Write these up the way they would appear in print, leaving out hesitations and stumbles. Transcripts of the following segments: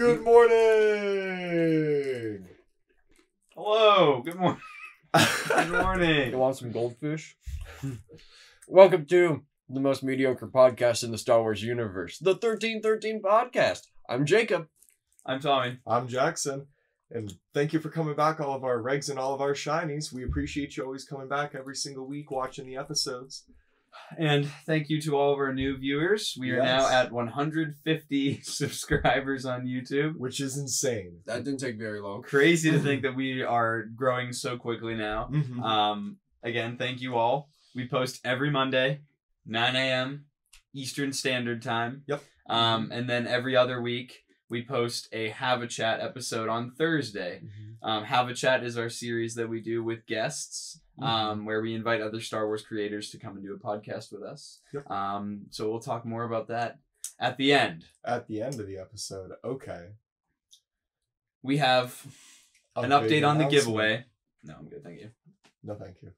Good morning. Hello. Good morning. Good morning. You want some goldfish? Welcome to the most mediocre podcast in the Star Wars universe, the 1313 Podcast. I'm Jacob. I'm Tommy. I'm Jackson. And thank you for coming back, all of our regs and all of our shinies. We appreciate you always coming back every single week watching the episodes. And thank you to all of our new viewers. We are now Yes. at 150 subscribers on YouTube. Which is insane. That didn't take very long. Crazy to think that we are growing so quickly now. Mhm. Again, thank you all. We post every Monday, 9 a.m. Eastern Standard Time. Yep. And then every other week, we post a Have a Chat episode on Thursday. Have a Chat is our series that we do with guests, where we invite other Star Wars creators to come and do a podcast with us. Yep. So we'll talk more about that at the end. At the end of the episode, okay. We have A an big update on the announcement. giveaway. No, I'm good, thank you. No, thank you.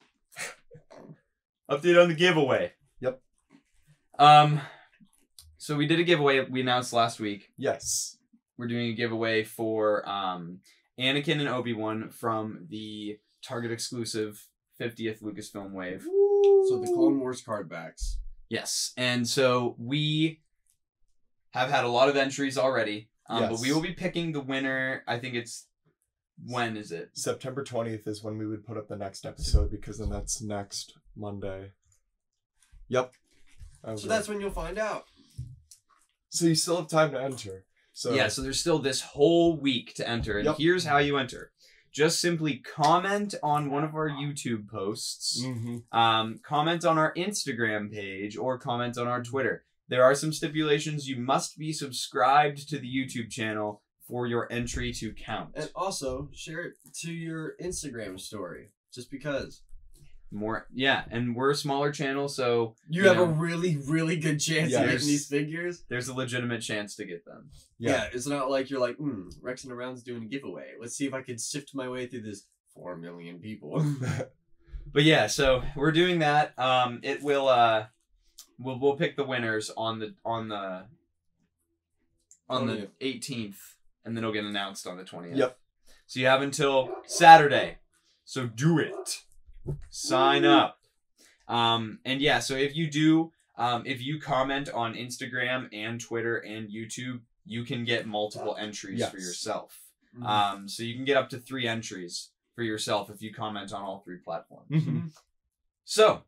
Update on the giveaway. Yep. So we did a giveaway we announced last week. Yes. We're doing a giveaway for Anakin and Obi-Wan from the Target exclusive 50th Lucasfilm Wave. So the Clone Wars card backs. Yes. And so we have had a lot of entries already. But Yes. we will be picking the winner. I think it's, when is it? September 20th is when we would put up the next episode, because then that's next Monday. Yep. So that's when you'll find out. So you still have time to enter. So Yeah, so there's still this whole week to enter. And Yep. here's how you enter. Just simply comment on one of our YouTube posts. Comment on our Instagram page, or comment on our Twitter. There are some stipulations. You must be subscribed to the YouTube channel for your entry to count. And also, share it to your Instagram story. Just because. And we're a smaller channel, so You You have know. a really, really good chance Yeah, of there's- getting these figures. there's a legitimate chance to get them. Yeah, it's not like you're like, Rex and Around's doing a giveaway. Let's see if I can sift my way through this 4 million people. But yeah, so we're doing that. It will we'll pick the winners on the 18th, and then it'll get announced on the 20th. Yep. So you have until Saturday. So do it. Sign up. And yeah, so if you comment on Instagram and Twitter and YouTube, you can get multiple entries for Yes. yourself. Mhm. So you can get up to 3 entries for yourself if you comment on all 3 platforms. Mhm. So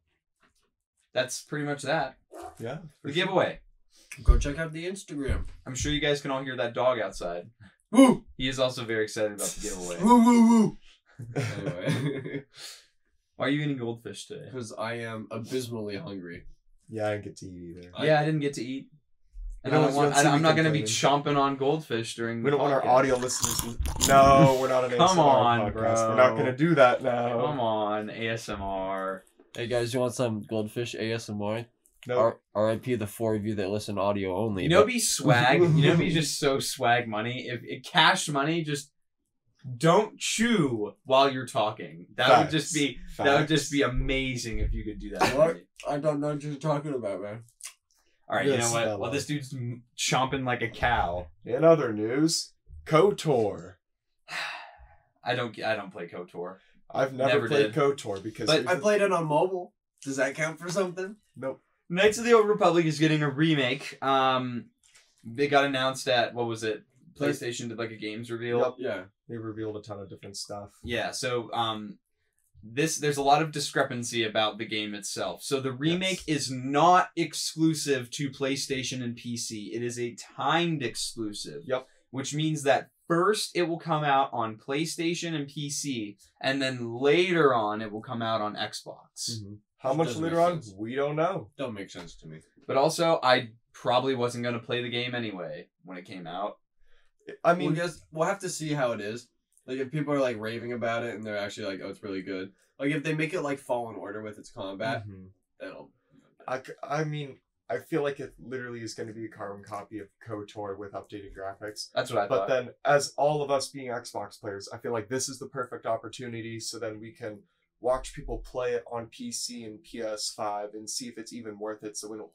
that's pretty much that. Yeah. for The sure. giveaway. Go check out the Instagram. I'm sure you guys can all hear that dog outside. Woo! He is also very excited about the giveaway. Woo, woo, woo! Anyway. Why are you eating goldfish today? Because I am abysmally hungry. Yeah, I didn't get to eat either. Yeah, I didn't get to eat. And We I don't don't want, want to see I'm me not going to be complaining. chomping on goldfish during We the don't want our podcast. audio listeners to... No, we're not an Come ASMR on, podcast. bro. We're not going to do that now. Come on, ASMR. Hey guys, you want some goldfish ASMR? No. RIP the 4 of you that listen audio only. You know, be swag. You know, be just so swag money. If cash money, just don't chew while you're talking. That would just be amazing if you could do that. What? I don't know what you're talking about, man. All right, you Yes, know what? fellow. Well, this dude's chomping like a cow. In other news, KOTOR. I don't play KOTOR. I've never Never played did. KOTOR because... But here's I the- played it on mobile. Does that count for something? Nope. Knights of the Old Republic is getting a remake. They got announced at, what was it? PlayStation did like a games reveal. Yep. Yeah. They revealed a ton of different stuff. Yeah, so there's a lot of discrepancy about the game itself. So the remake is not exclusive to PlayStation and PC. It is a timed exclusive. Yep. Which means that first it will come out on PlayStation and PC, and then later on it will come out on Xbox. How much Doesn't later make on? sense. We don't know. Don't make sense to me. But also, I probably wasn't going to play the game anyway when it came out. I mean, We'll have to see how it is. Like, if people are, like, raving about it and they're actually like, oh, it's really good. Like, if they make it like Fallen Order with its combat, mhm. that'll... I mean, I feel like it literally is going to be a carbon copy of KOTOR with updated graphics. That's what I But thought. then, as all of us being Xbox players, I feel like this is the perfect opportunity so then we can watch people play it on PC and PS5 and see if it's even worth it so we don't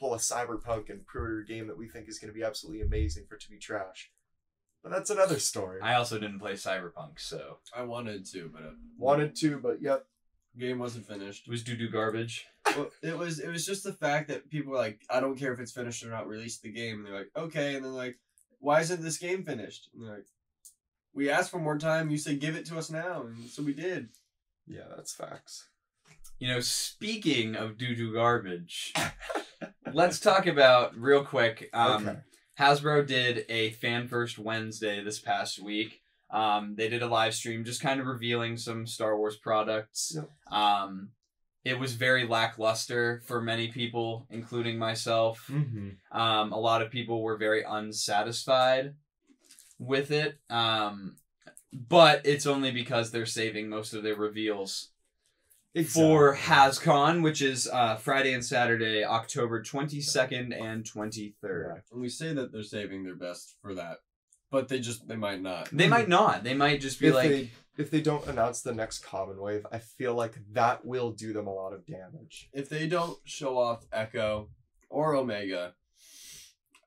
pull a Cyberpunk and pre-order game that we think is going to be absolutely amazing for it to be trash. But that's another story. I also didn't play Cyberpunk, so I wanted to, but Wanted to, but yep. game wasn't finished. it was doo-doo garbage. Well, it was just the fact that people were like, I don't care if it's finished or not, release the game. And they're like, okay. And then like, why isn't this game finished? And they're like, we asked for more time. You said give it to us now. And so we did. Yeah, that's facts. You know, speaking of doo-doo garbage, let's talk about, real quick, Okay. Hasbro did a Fan First Wednesday this past week. They did a live stream just kind of revealing some Star Wars products. Yep. It was very lackluster for many people, including myself. Mm-hmm. A lot of people were very unsatisfied with it. But it's only because they're saving most of their reveals for HasCon, which is Friday and Saturday, October 22nd and 23rd. And we say that they're saving their best for that, but they might not. They might not. They might just be if they don't announce the next Common Wave, I feel like that will do them a lot of damage. If they don't show off Echo or Omega,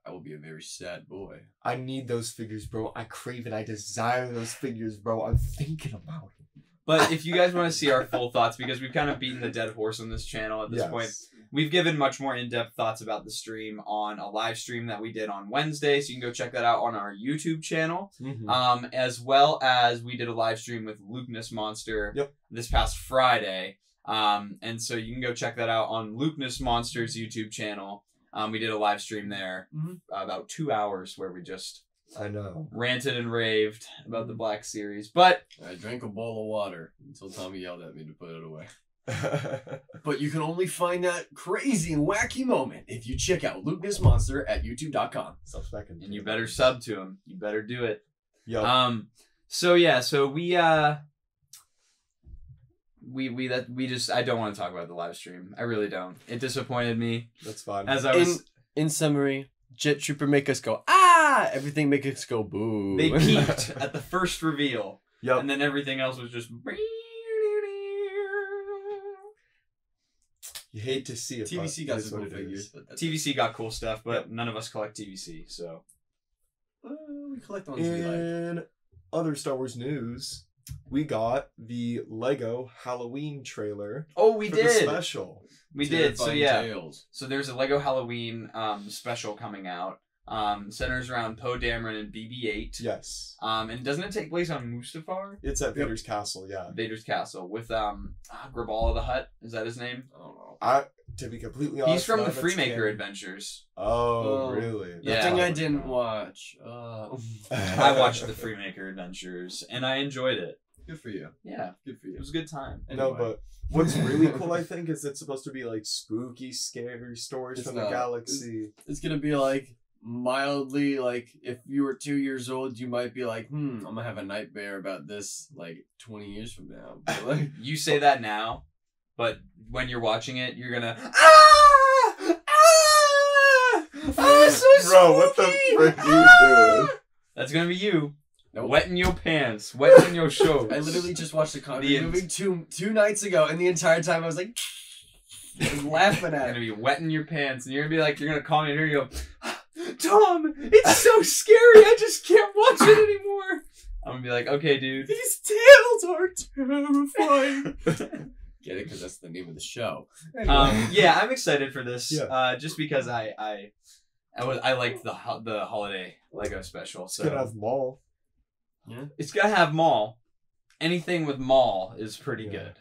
I will be a very sad boy. I need those figures, bro. I crave it. I desire those figures, bro. I'm thinking about it. But if you guys want to see our full thoughts, because we've kind of beaten the dead horse on this channel at this point, we've given much more in-depth thoughts about the stream on a live stream that we did on Wednesday, so you can go check that out on our YouTube channel. Mm-hmm. As well as we did a live stream with Lukeness Monster this past Friday. And so you can go check that out on Lukeness Monster's YouTube channel. We did a live stream there, about 2 hours, where we just I know. ranted and raved about the Black Series. But I drank a bowl of water until Tommy yelled at me to put it away. But you can only find that crazy and wacky moment if you check out Lukeness Monster at youtube.com. and you better sub to him. You better do it. Yep. So we just, I don't want to talk about the live stream. I really don't. It disappointed me. That's fine. As I was In summary, Jet Trooper make us go, ah! Everything make us go, boo. they peaked at the first reveal. Yep. And then everything else was just You hate to see it. TVC but got it is some what cool it figures. is. But that's TVC got cool stuff, but none of us collect TVC, so we collect the ones we like. In other Star Wars news, we got the Lego Halloween trailer. we for the did. special. We did. So Terrifying yeah. Tales. So there's a Lego Halloween special coming out. Centers around Poe Dameron and BB-8. Yes. And doesn't it take place on Mustafar? It's at Vader's castle. Yeah. Vader's castle with Graballa the Hutt. Is that his name? I don't know. To be completely honest, He's from the none of it's Freemaker canon. Adventures. Oh, really? Yeah. The thing I didn't watch. I watched the Freemaker Adventures and I enjoyed it. Good for you. Yeah, Good for it you. was a good time. No, but what's really cool, I think, is it's supposed to be like spooky, scary stories It's from not. the galaxy. It's gonna be like mildly like if you were 2 years old, you might be like, I'm gonna have a nightmare about this like 20 years from now. But like, You say that now, but when you're watching it, you're gonna so Bro, what the spooky! frick are you doing? That's gonna be you. Nope. Wetting your pants, wetting your shoes. I literally just watched the The Conjuring end. movie two nights ago, and the entire time I was like, I was laughing You're at gonna it. be wetting your pants, and you're gonna be like, you're gonna call me and you go, Tom, it's so scary, I just can't watch it anymore. I'm gonna be like, okay, dude. These tales are terrifying. Get it? Because that's the name of the show. Yeah, I'm excited for this. Yeah. Just because I liked the holiday Lego special. It's So gonna have Maul. it's gonna have Maul. Anything with Maul is pretty Yeah. good.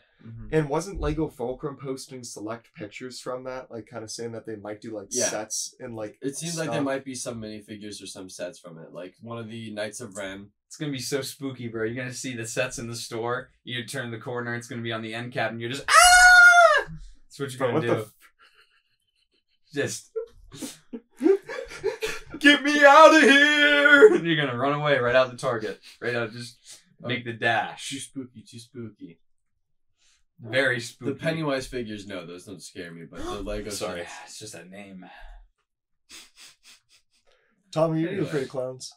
And wasn't Lego Fulcrum posting select pictures from that? Like, kind of saying that they might do, like, Yeah. sets and, like, It seems like stuff? there might be some minifigures or some sets from it. Like one of the Knights of Ren. It's gonna be so spooky, bro. You're gonna see the sets in the store. You turn the corner, it's gonna be on the end cap, and you're just That's what you're Bro, gonna what do. Just get me out of here! And you're gonna run away right out the Target, right out. Just make the dash. Too spooky, too spooky. Very spooky. The Pennywise figures, no, those don't scare me, but the Lego Sorry, sets- it's just a name. Tom, are you Anyway. afraid of clowns?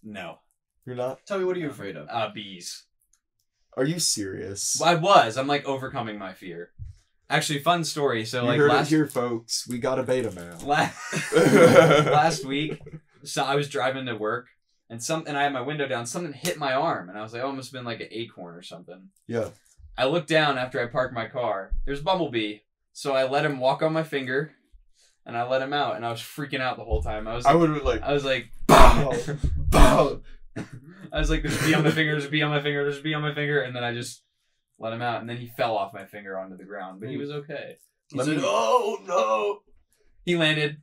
No. You're not? Tell me, what are you afraid of? Bees. Are you serious? I was. I'm like overcoming my fear. Actually, fun story. So You like heard last it here, folks. We got a beta male. last week, so I was driving to work and I had my window down. Something hit my arm, and I was like, "Oh, it must have been like an acorn or something." Yeah. I looked down after I parked my car. There's Bumblebee, so I let him walk on my finger, and I let him out, and I was freaking out the whole time. I was like, bow, bow. I was like, "There's a bee on my finger. There's a bee on my finger. There's a bee on my finger," and then I just let him out, and then he fell off my finger onto the ground, but he was okay. He said, "Oh no!" He landed.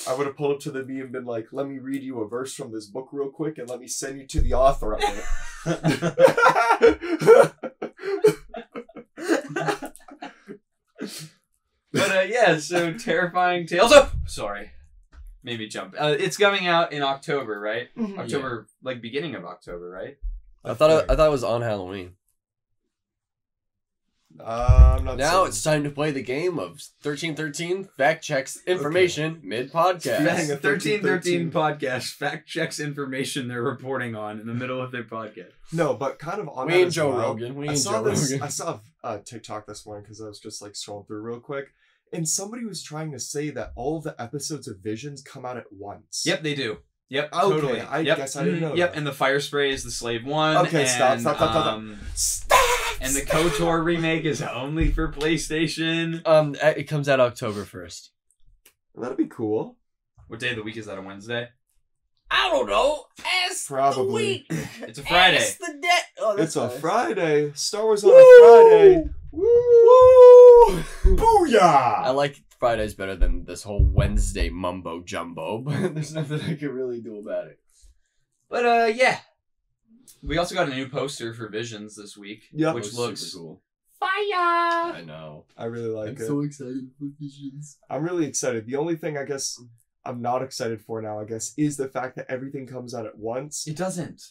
I would have pulled up to the bee and been like, "Let me read you a verse from this book real quick, and let me send you to the author of it." But yeah, so Terrifying Tales. Oh, sorry, made me jump. It's coming out in October, right? October, like beginning of October, right? I thought it was on Halloween. I'm not Now certain. it's time to play the game of 1313 fact checks information mid podcast. Speaking of 1313 podcast fact checks information they're reporting on in the middle of their podcast. No, but kind of on We that and as Joe well, Rogan. I saw TikTok this morning because I was just like scrolling through real quick, and somebody was trying to say that all of the episodes of Visions come out at once. Yep, they do. Yep, Okay, totally. I guess I didn't know Yep, that. and the Fire Spray is the Slave one. Okay, and, stop. And the KOTOR remake is only for PlayStation. It comes out October 1st. That'd be cool. What day of the week is that? A Wednesday? I don't know. Ask Probably. the week. It's a Friday. Ask the day. Oh, that's It's a nice. Friday. Star Wars on a Friday. Woo! Booyah! I like Fridays better than this whole Wednesday mumbo jumbo, but there's nothing I can really do about it. But yeah. We also got a new poster for Visions this week. Yep. Which That was looks super cool. fire. I know. I really like I'm it. so excited for Visions. I'm really excited. The only thing I guess I'm not excited for now, is the fact that everything comes out at once. It doesn't.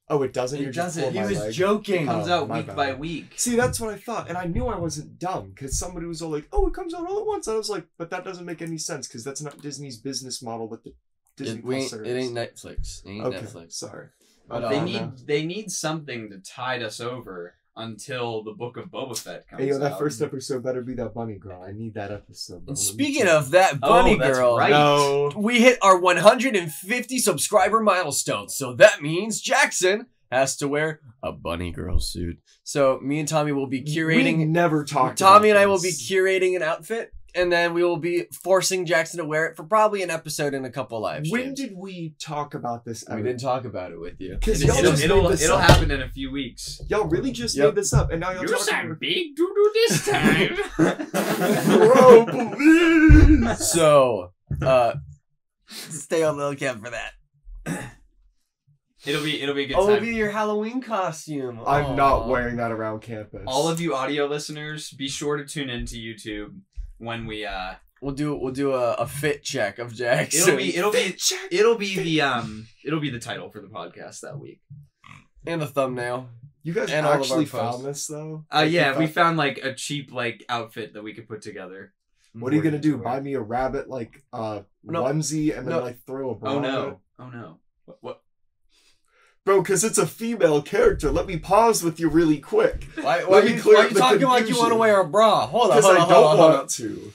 Oh, it doesn't? It You're just doesn't. pulling He my was leg? joking. It comes Oh, out my week bad. by week. See, that's what I thought, and I knew I wasn't dumb because somebody was all like, "Oh, it comes out all at once." And I was like, "But that doesn't make any sense because that's not Disney's business model with the Disney Plus service." It ain't Netflix. It ain't Okay, Netflix. sorry. But, They need something to tide us over until the Book of Boba Fett comes Hey, yo, that out. first episode better be that bunny girl. I need that episode. Bro. And speaking of that bunny that's girl, right. No. we hit our 150 subscriber milestone. So that means Jackson has to wear a bunny girl suit. So me and Tommy will be We curating. never talked. Tommy and about I will be this. curating an outfit, and then we will be forcing Jackson to wear it for probably an episode and a couple live When streams. did we talk about this? We didn't talk about it with you. Because y'all just It'll made this up. happen in a few weeks. Y'all really just Yep. made this up, and now y'all You talking sound about big doo-doo this time. Bro, please. So, stay on the lookout for that. It'll be a good Oh, it'll time. be your Halloween costume. I'm not Aw. wearing that around campus. All of you audio listeners, be sure to tune into YouTube when we We'll do a fit check of Jackson. it'll be the title for the podcast that week. and the thumbnail. You guys and all of actually our posts. found this though? Yeah, we found like a cheap like outfit that we could put together. What are you gonna do? Buy me a rabbit like No. onesie and then No. like throw a bra Oh on it? no. Oh no. What? Bro, because it's a female character. Let me pause with you really quick. Why Let me clear are up you the talking like you confusion. want to wear a bra? Hold on, Because hold I on, don't hold on. want to.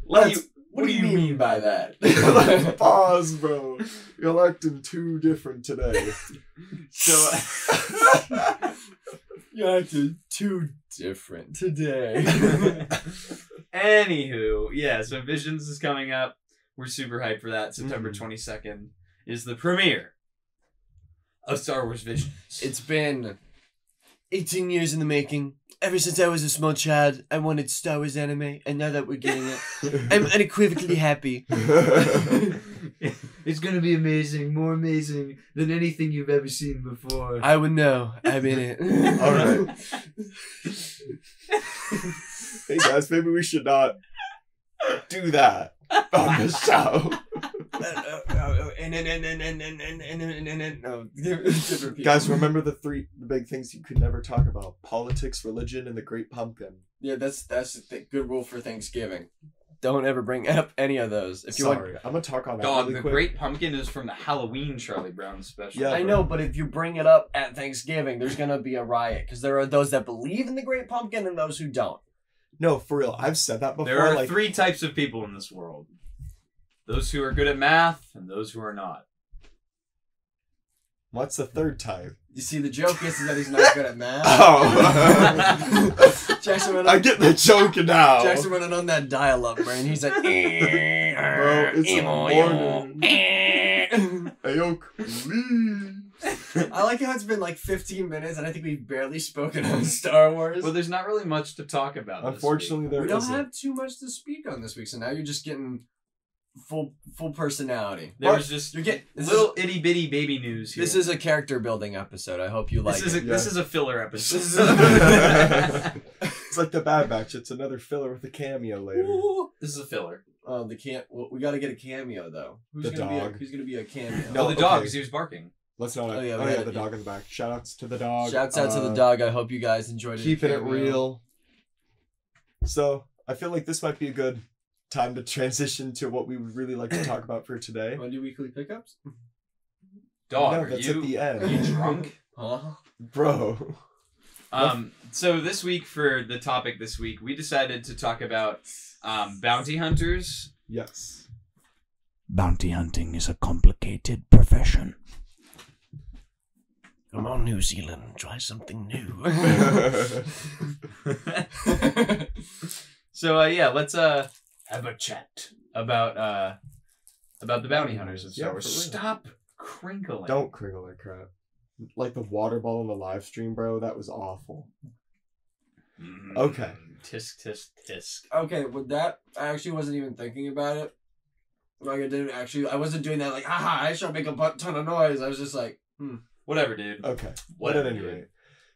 What Let's- do you mean by that? Let's pause, bro. You're acting too different today. So You're acting too different today. anywho, yeah, so Visions is coming up. We're super hyped for that. September 22nd is the premiere of Star Wars Visions. It's been 18 years in the making. Ever since I was a small child, I wanted Star Wars anime, and now that we're getting it, I'm unequivocally happy. It's gonna be amazing, more amazing than anything you've ever seen before. I would know. I'm in it. All right. Hey guys, maybe we should not do that on the show. No, different people. Guys, remember the big things you could never talk about: politics, religion, and the Great Pumpkin. Yeah, that's the good rule for Thanksgiving. Don't ever bring up any of those. If you want, Sorry, I'm gonna talk on that Dog, really the quick. Great Pumpkin is from the Halloween Charlie Brown special. Yeah. I know, but if you bring it up at Thanksgiving, there's gonna be a riot because there are those that believe in the Great Pumpkin and those who don't. No, for real. I've said that before. There are like, 3 types of people in this world. those who are good at math and those who are not. What's the third type? You see, the joke is that he's not good at math. Oh. Jackson went I on, get the joke now. Jackson went on that dial-up, brain. He's like, Bro, it's a morning. Ayo, please. I like how it's been like 15 minutes, and I think we've barely spoken on Star Wars. Well, there's not really much to talk about. Unfortunately, there we don't isn't. have too much to speak on this week, so now you're just getting full personality. there was just You're getting little itty bitty baby news here. This is a character building episode. I hope you like this it. is a filler episode. It's like the Bad Batch. It's another filler with a cameo later. This is a filler. We got to get a cameo though. Who's The gonna dog. Who's gonna be a cameo? No, No, the dog, okay. because he was barking. Let's not. Oh, yeah, Oh we yeah, had the it, dog in the back. Shoutouts to the dog. Shouts out to the dog. I hope you guys enjoyed it. Keeping it real. So I feel like this might be a good time to transition to what we would really like to talk about for today. Want to do weekly pickups? Dog, No, are that's you, at the end. are you drunk? Huh? Bro. So this week, for the topic this week, we decided to talk about bounty hunters. Yes. Bounty hunting is a complicated profession. Come on, New Zealand, try something new. So yeah, let's have a chat about the bounty hunters of Star Yeah, Wars. for real. Stop crinkling. Don't crinkle that crap. Like the water ball in the live stream, bro. That was awful. Okay. Tisk tisk tisk. Okay, with that, I actually wasn't even thinking about it. Like I wasn't doing that like, haha, I shall make a ton of noise. I was just like, Whatever, dude. Okay. What But at did any you do? rate.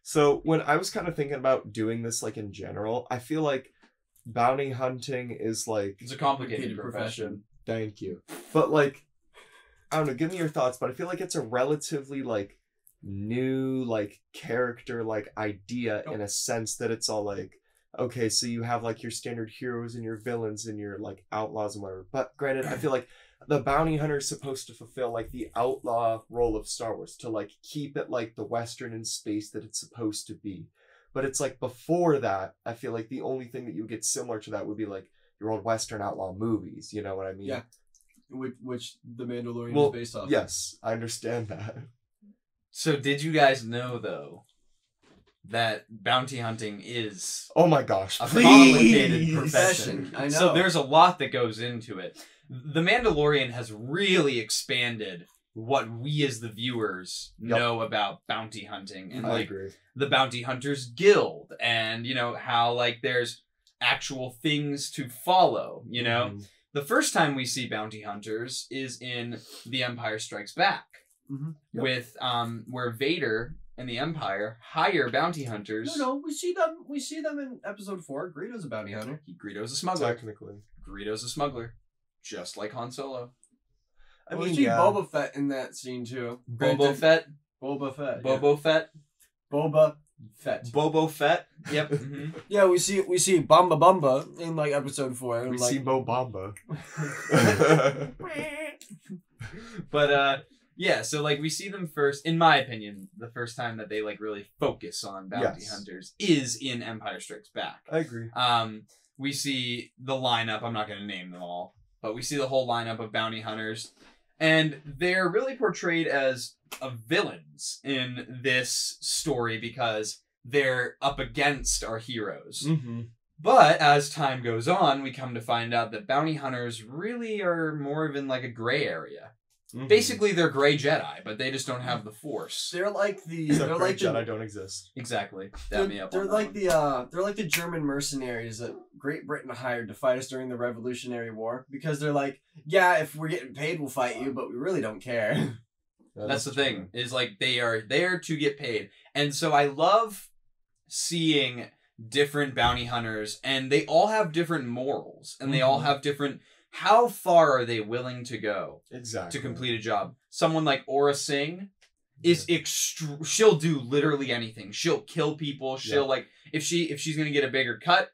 So when I was kind of thinking about doing this like in general, I feel like bounty hunting is like It's a complicated Complicated profession. thank you. But like I don't know, give me your thoughts, but I feel like it's a relatively like new like character like idea in a sense that it's all like okay, so you have like your standard heroes and your villains and your like outlaws and whatever. But granted, I feel like the bounty hunter is supposed to fulfill like the outlaw role of Star Wars to like keep it like the Western in space that it's supposed to be. But it's like before that, I feel like the only thing that you get similar to that would be like your old Western outlaw movies. You know what I mean? Yeah. Which The Mandalorian Well, is based off. yes, I understand that. So did you guys know though that bounty hunting is Oh my gosh, a please! complicated profession? I know. So there's a lot that goes into it. The Mandalorian has really expanded what we as the viewers know about bounty hunting and I like agree. the Bounty Hunters Guild and how like there's actual things to follow, Mhm. The first time we see bounty hunters is in The Empire Strikes Back. Mhm. Yep. With where Vader and the Empire hire bounty hunters. No, we see them in episode 4. Greedo's a bounty hunter. Greedo's a smuggler. Technically, Greedo's a smuggler. Just like Han Solo. I We mean, see yeah. Boba Fett in that scene too. Bobo Fett. Boba Fett. Bobo Fett. Yeah. Boba Fett. Bobo Fett. Yep. Mhm. Yeah, we see Bamba Bumba in like episode 4. And, We like, see Mo Bamba. But yeah, so like we see them first, in my opinion, the first time that they like really focus on bounty Yes. hunters is in Empire Strikes Back. I agree. We see the lineup, I'm not gonna name them all, but we see the whole lineup of bounty hunters, and they're really portrayed as villains in this story because they're up against our heroes. Mm-hmm. But as time goes on, we come to find out that bounty hunters really are more of in like a gray area. Mm-hmm. Basically, they're gray Jedi, but they just don't have the Force. they're like the Except they're for like Jedi the don't exist. Exactly. they're, Dab me up. they're on that like one. they're like the German mercenaries that Great Britain hired to fight us during the Revolutionary War because they're like, yeah, if we're getting paid, we'll fight you, but we really don't care. Yeah, That's the true. thing, is like they are there to get paid. And so I love seeing different bounty hunters, and they all have different morals, and they all Mhm. have different. How far are they willing to go Exactly. to complete a job? Someone like Aura Singh is she'll do literally anything. She'll kill people. She'll like if she's gonna get a bigger cut,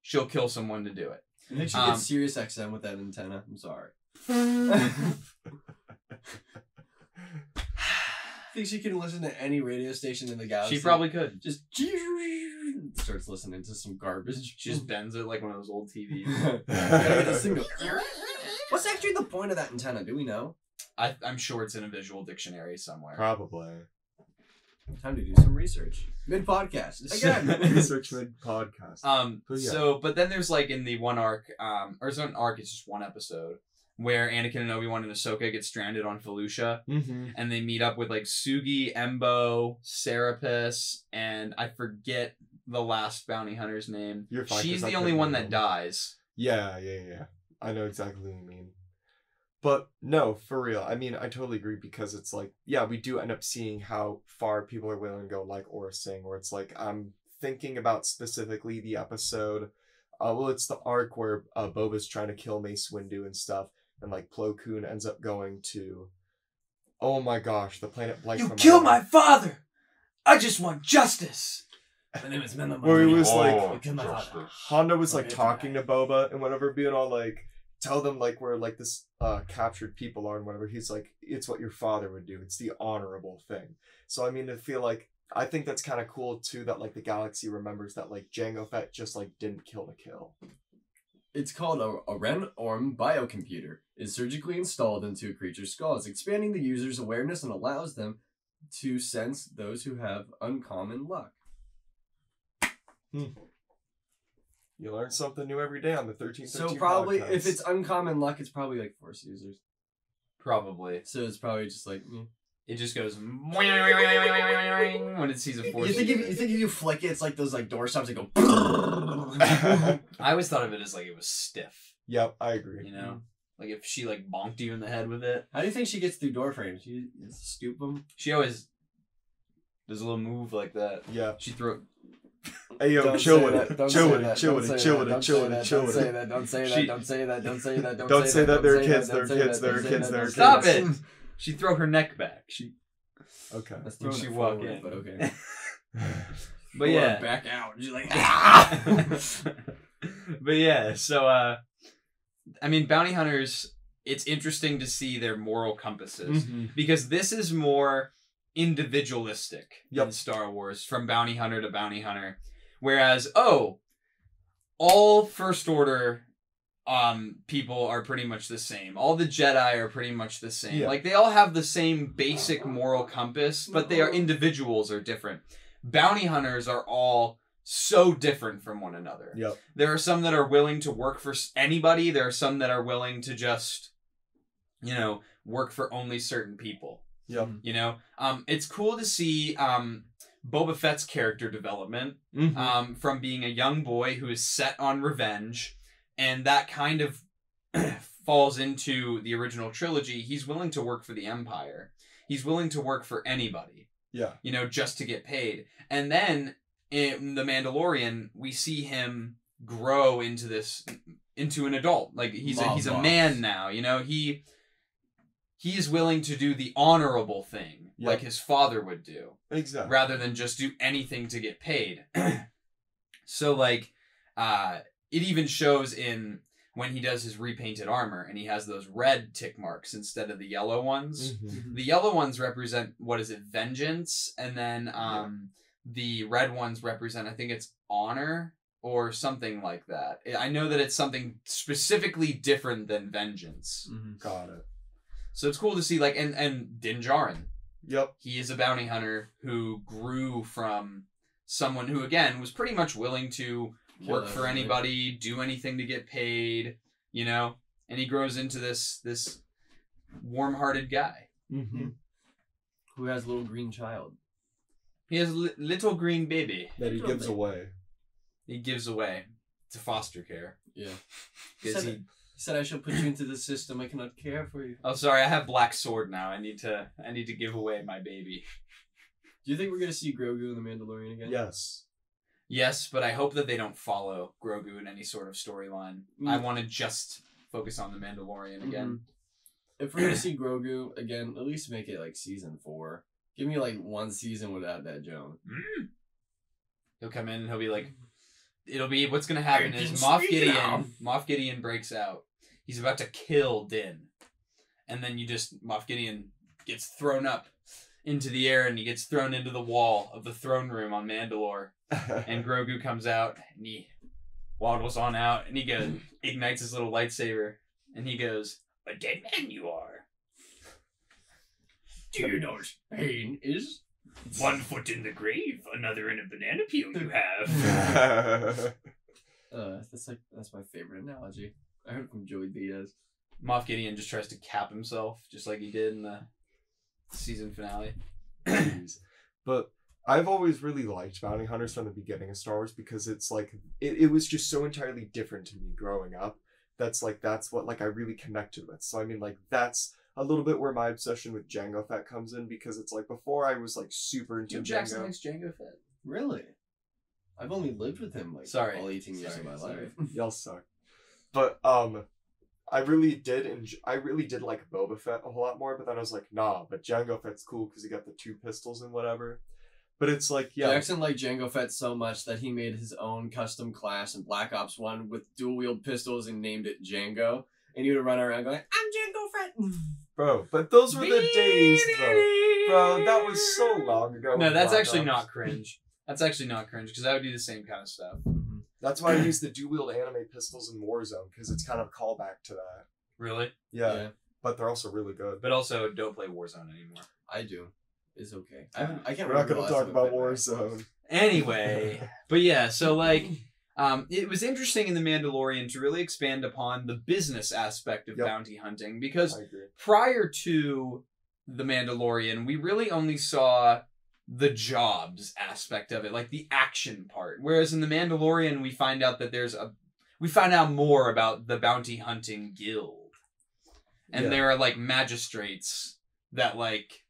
she'll kill someone to do it. I think she Um, gets Sirius XM with that antenna. I'm sorry. I think she can listen to any radio station in the galaxy. She probably could. just starts listening to some garbage. She just bends it like one of those old TVs. Gotta get this thing to- What's What's actually the point of that antenna? Do we know? I'm sure it's in a visual dictionary somewhere. Probably. Time to do some research. Mid podcast again. Research mid podcast. But yeah. So, but then there's like in the one arc, or it's not an arc, it's just one episode, where Anakin and Obi-Wan and Ahsoka get stranded on Felucia, and they meet up with like Sugi, Embo, Serapis, and I forget the last bounty hunter's name. You're fine, She's 'cause I the only couldn't one that remember. dies. Yeah. I know exactly what you mean. But no, for real. I mean, I totally agree because it's like, yeah, we do end up seeing how far people are willing to go, like Aura Singh, where it's like, I'm thinking about specifically the episode. Well, it's the arc where Boba's trying to kill Mace Windu and stuff, and like Plo Koon ends up going to, oh my gosh, the planet Blight. You killed my father! I just want justice! My name is Mendel. Where he was like, You killed my father. Honda was like Okay, talking to Boba and whatever, being all like, tell them like where like this captured people are and whatever. He's like, it's what your father would do. It's the honorable thing. So I mean, I think that's kind of cool too that like the galaxy remembers that like Jango Fett just like didn't kill to kill. It's called a Ren Orm biocomputer. It's surgically installed into a creature's skulls, expanding the user's awareness and allows them to sense those who have uncommon luck. You learn something new every day on the 13th. So probably, if it's uncommon luck, it's probably like Force users. Probably. So it's probably just like. It just goes when it sees a force. You think if you flick it, it's like those like door stops that go. I always thought of it as like it was stiff. Yep, I agree. You know, like if she like bonked you in the head with it. How do you think she gets through door frames? She scoop them. She always does a little move like that. Yeah. She throw. Hey yo, chill with it. Chill with it. Chill with it. Chill with it. Chill with it. Chill with it. Don't say She- that. Don't say that. Don't say that. Don't say that. They're kids. They're kids. They're kids. They're kids. Stop it! She'd throw her neck back. She. Okay. That's When throwing she it walk forward, in. but okay. But Or yeah. back out. She's like. But yeah, so I mean, bounty hunters. It's interesting to see their moral compasses because this is more individualistic in Star Wars, from bounty hunter to bounty hunter, whereas all First Order people are pretty much the same. All the Jedi are pretty much the same. Yeah. Like they all have the same basic moral compass, but they are individuals are different. Bounty hunters are all so different from one another. Yep. There are some that are willing to work for anybody. There are some that are willing to just, work for only certain people. Yep. It's cool to see Boba Fett's character development from being a young boy who is set on revenge, and that kind of falls into the original trilogy. He's willing to work for the Empire. He's willing to work for anybody. Yeah. Just to get paid. And then in The Mandalorian, we see him grow into an adult. Like he's a man now. He is willing to do the honorable thing, like his father would do, Exactly. rather than just do anything to get paid. So like, it even shows in when he does his repainted armor and he has those red tick marks instead of the yellow ones. The yellow ones represent, vengeance, and then the red ones represent, I think it's honor or something like that. I know that it's something specifically different than vengeance. Got it. So it's cool to see, like, and Din Djarin. Yep. He is a bounty hunter who grew from someone who, again, was pretty much willing to work for anybody, do anything to get paid, and he grows into this warm-hearted guy. Who has a little green child. He has a little green baby That he gives away. he gives away to foster care. Yeah. Because He said I shall put you into the system. I cannot care for you. Oh, sorry, I have Black Sword now. I need to give away my baby. Do you think we're gonna see Grogu in The Mandalorian again? Yes. Yes, but I hope that they don't follow Grogu in any sort of storyline. I want to just focus on The Mandalorian again. If we're gonna see Grogu again, at least make it like season 4. Give me like one season without that Joan. He'll come in and he'll be like, what's going to happen is Moff Gideon breaks out. He's about to kill Din. And then Moff Gideon gets thrown up into the air and he gets thrown into the wall of the throne room on Mandalore. And Grogu comes out and he waddles on out and he ignites his little lightsaber and he goes, A dead man you are. Do you know what pain is? 1 foot in the grave, another in a banana peel you have. That's my favorite analogy. I heard from Joey Diaz. Moff Gideon just tries to cap himself, just like he did in the season finale. Jeez. But I've always really liked Bounty Hunters from the beginning of Star Wars because it's like it was just so entirely different to me growing up. That's what like I really connected with. So I mean like that's a little bit where my obsession with Jango Fett comes in because it's like before I was like super into Jim Jango. Jackson likes Jango Fett. Really? I've only lived with him like all 18 years of my life. Y'all suck. But I really did like Boba Fett a whole lot more, but then I was like, nah, but Jango Fett's cool because he got the 2 pistols and whatever. But it's like, yeah. Jackson liked Jango Fett so much that he made his own custom class in Black Ops 1 with dual-wield pistols and named it Jango. And he would run around going, I'm Jango Fett! Bro, but those were the days, though. Bro, that was so long ago. No, that's Black actually Ops. not cringe. That's actually not cringe, because I would do the same kind of stuff. That's why I use the dual-wield anime pistols in Warzone, because it's kind of a callback to that. Really? Yeah. But they're also really good. But also, don't play Warzone anymore. I do. It's okay. I can't We're not remember going the to last talk time about I played Warzone. Anyway, but yeah, so like, it was interesting in The Mandalorian to really expand upon the business aspect of bounty hunting, because I agree. prior to The Mandalorian, we really only saw the jobs aspect of it, like the action part. Whereas in The Mandalorian, we find out that we find out more about the bounty hunting guild. And there are like magistrates that like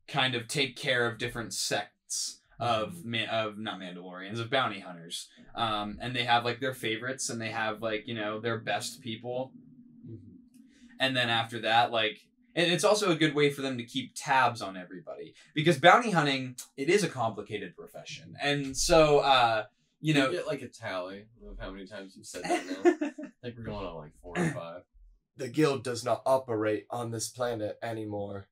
kind of take care of different sects of not Mandalorians, of bounty hunters. And they have like their favorites, and they have like, you know, their best people. And then after that, like, and it's also a good way for them to keep tabs on everybody, because bounty hunting, it is a complicated profession. And so, you know, get like a tally of how many times you've said that now. I think we're going on like 4 or 5. The guild does not operate on this planet anymore.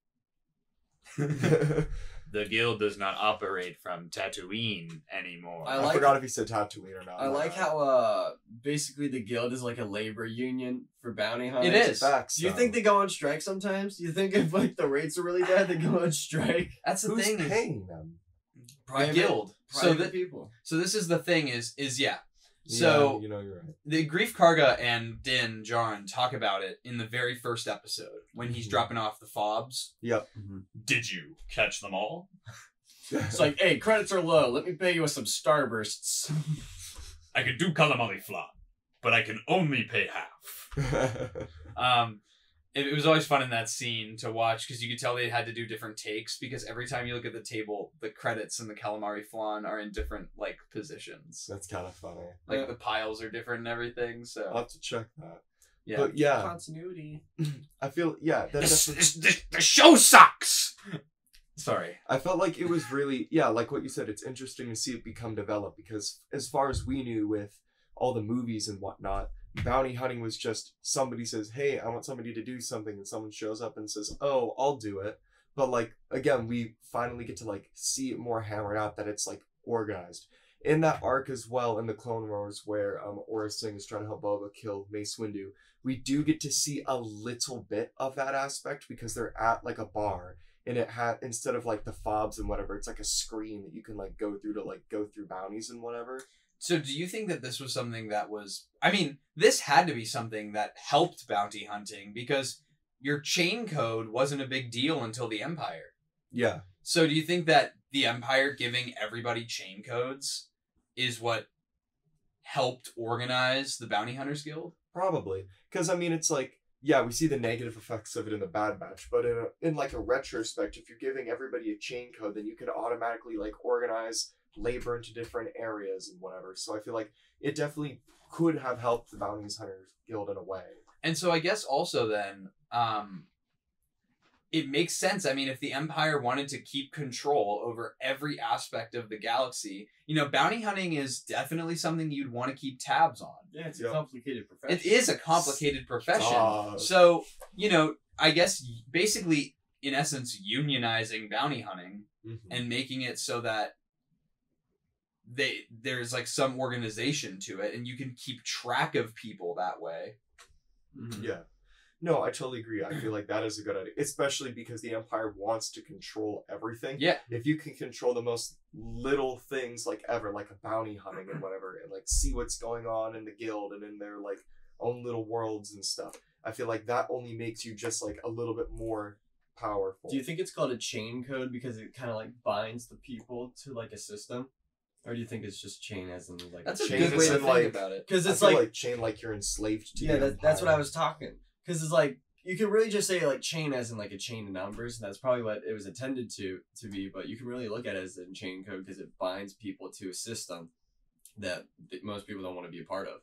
the guild does not operate from Tatooine anymore. I forgot if he said Tatooine or not. I like how basically the guild is like a labor union for bounty hunters. It is. Facts, Do you think they go on strike sometimes? Do you think if like the rates are really bad, they go on strike? That's the Who's thing. paying them? The guild. So the people. So this is the thing is yeah. So yeah, you know, you're right. the Grief Karga and Din Djarin talk about it in the very first episode when he's dropping off the fobs. Yep. Did you catch them all? It's like, hey, credits are low. Let me pay you with some starbursts. I could do calamari flop, but I can only pay half. It was always fun in that scene to watch, because you could tell they had to do different takes, because every time you look at the table, the credits and the calamari flan are in different like positions. That's kind of funny. Like the piles are different and everything. So I'll have to check that. yeah, But yeah, Continuity. I feel the show sucks. Sorry. I felt like it was really like what you said. It's interesting to see it become developed, because as far as we knew with all the movies and whatnot, bounty hunting was just somebody says, hey, I want somebody to do something, and someone shows up and says, oh, I'll do it. But like, again, we finally get to like see it more hammered out, that it's like organized. In that arc as well, in the Clone Wars, where Aurra Sing is trying to help Boba kill Mace Windu, we do get to see a little bit of that aspect, because they're at like a bar, and it had, instead of like the fobs and whatever, it's like a screen that you can like go through to like go through bounties and whatever. So do you think that this was something that was... I mean, this had to be something that helped bounty hunting, because your chain code wasn't a big deal until the Empire. Yeah. So do you think that the Empire giving everybody chain codes is what helped organize the Bounty Hunters Guild? Probably. Because, I mean, it's like, yeah, we see the negative effects of it in the Bad Batch, but in like a retrospect, if you're giving everybody a chain code, then you could automatically like organize labor into different areas and whatever. So I feel like it definitely could have helped the Bounty Hunters Guild in a way. And so I guess also then, it makes sense. I mean, if the Empire wanted to keep control over every aspect of the galaxy, you know, bounty hunting is definitely something you'd want to keep tabs on. Yeah, it's a complicated profession. It is a complicated profession. Stop. So, you know, I guess basically, in essence, unionizing bounty hunting and making it so that there's like some organization to it, and you can keep track of people that way. Yeah. No, I totally agree. I feel like that is a good idea, especially because the Empire wants to control everything. Yeah. If you can control the most little things like ever, like a bounty hunting and whatever, and like see what's going on in the guild and in their like own little worlds and stuff, I feel like that only makes you just like a little bit more powerful. Do you think it's called a chain code because it kind of like binds the people to like a system, or do you think it's just chain as in like That's a a chain good way is to in, think like- about it. Because I it's feel like chain like you're enslaved to yeah, the that's what I Empire. was talking. Because it's like you can really just say like chain as in like a chain of numbers, and that's probably what it was intended to be. But you can really look at it as a chain code because it binds people to a system that most people don't want to be a part of.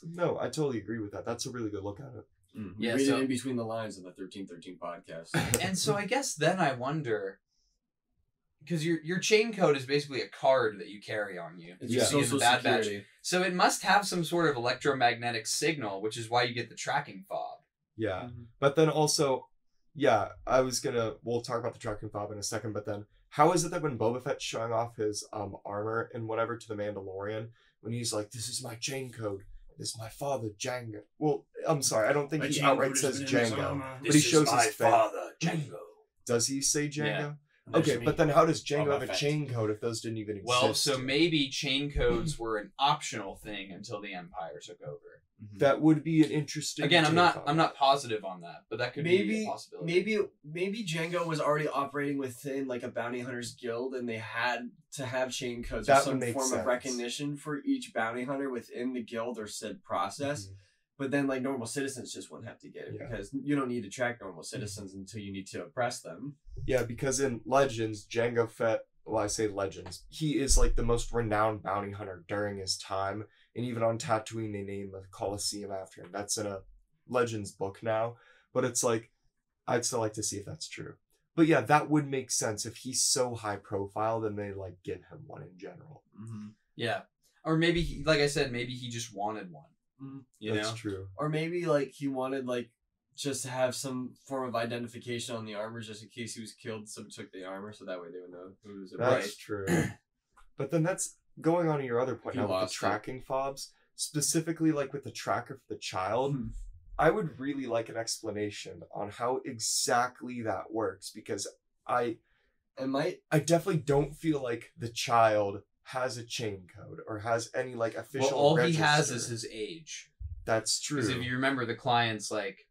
No, I totally agree with that. That's a really good look at it. We Yeah, read so- it in between the lines of the 1313 podcast. And so I guess then I wonder, because your chain code is basically a card that you carry on you. It's You your see in the social Bad Batch. security. So it must have some sort of electromagnetic signal, which is why you get the tracking fob. Yeah. But then also, yeah, we'll talk about the tracking fob in a second, but then how is it that when Boba Fett's showing off his armor and whatever to the Mandalorian, when he's like, this is my chain code, this is my father, Jango. Well, I'm sorry, I don't think he outright says Jango. But he shows his face. Jango. Does he say Jango? Yeah. Okay, but then how does Jango Boba have a Fett. chain code if those didn't even exist? Well, so maybe chain codes were an optional thing until the Empire took over. that would be an interesting. Again, I'm take on I'm it. not positive on that, but that could be a Maybe possibility. maybe Django was already operating within like a bounty hunters guild, and they had to have chain codes That or some would make form sense. of recognition for each bounty hunter within the guild or said process. Mhm. But then like normal citizens just wouldn't have to get it Yeah. because you don't need to track normal citizens until you need to oppress them. Yeah, because in Legends, Jango Fett, well, I say Legends, he is like the most renowned bounty hunter during his time. And even on Tatooine, they name the Colosseum after him. That's in a Legends book now. But it's like, I'd still like to see if that's true. But yeah, that would make sense. If he's so high profile, then they like give him one in general. Yeah, or maybe like I said, maybe he just wanted one. You That's know, true. Or maybe like he wanted like just to have some form of identification on the armor just in case he was killed. Someone took the armor, so that way they would know who was it. That's Right. true. But then that's going on to your other point He now with the lost it. tracking fobs, specifically like with the tracker for the child. Hmm. I would really like an explanation on how exactly that works because I It might definitely don't feel like the child has a chain code or has any like well, official. all he has register. is his age. That's true. Because if you remember, the client's like,